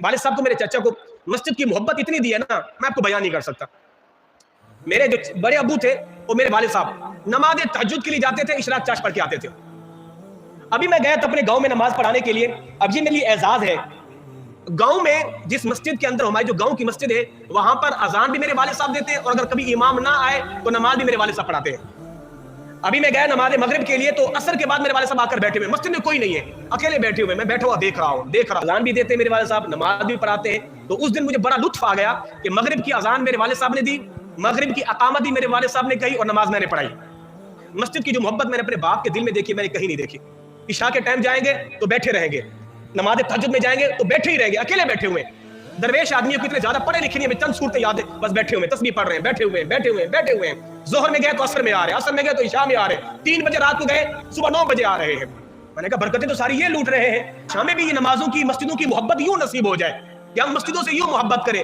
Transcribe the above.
والد صاحب کو, میرے چچا کو مسجد کی محبت اتنی دی ہے نا, میں آپ کو بیان نہیں کر سکتا. میرے جو بڑے ابو تھے وہ میرے والد صاحب نماز تہجد کے لیے جاتے تھے, اشراق چاش پڑھ کے آتے تھے. ابھی میں گیا تھا اپنے گاؤں میں نماز پڑھانے کے لیے. اب یہ میرے لیے اعزاز ہے, گاؤں میں جس مسجد کے اندر, ہماری جو گاؤں کی مسجد ہے, وہاں پر اذان بھی میرے والد صاحب دیتے ہیں, اور اگر کبھی امام نہ آئے تو نماز بھی میرے والد صاحب پڑھاتے ہیں. ابھی میں گیا نماز مغرب کے لیے, تو عصر کے بعد میرے والد صاحب آ کر بیٹھے ہوئے, مسجد میں کوئی نہیں ہے, اکیلے بیٹھے ہوئے, میں بیٹھا ہوا دیکھ رہا ہوں. اذان بھی دیتے ہیں میرے والد صاحب, نماز بھی پڑھاتے ہیں. تو اس دن مجھے بڑا لطف آ گیا کہ مغرب کی اذان میرے والد صاحب نے دی, مغرب کی اقامت بھی میرے والد صاحب نے کہی, اور نماز میں نے پڑھائی. مسجد کی جو محبت میں نے اپنے باپ کے دل میں دیکھی, میں نے کہیں نہیں دیکھی. عشاء کے ٹائم جائیں گے تو بیٹھے رہیں گے, نماز تہجد میں جائیں گے تو بیٹھے ہی رہیں گے, اکیلے بیٹھے ہوئے. درویش آدمیوں کو اتنے زیادہ پڑھے لکھے نہیں, ہمیں چند صورتیں یاد ہے, بس بیٹھے ہوئے تسبیح پڑھ رہے ہیں, بیٹھے ہوئے بیٹھے ہوئے. ظہر میں گئے تو عصر میں آ رہے, عصر میں گئے تو عشاء میں آ رہے, 3 بجے رات کو گئے, صبح 9 بجے آ رہے ہیں. میں نے کہا برکتیں تو ساری یہ لوٹ رہے ہیں. ہمیں بھی یہ نمازوں کی, مسجدوں کی محبت یوں نصیب ہو جائے کہ ہم مسجدوں سے یوں محبت کریں.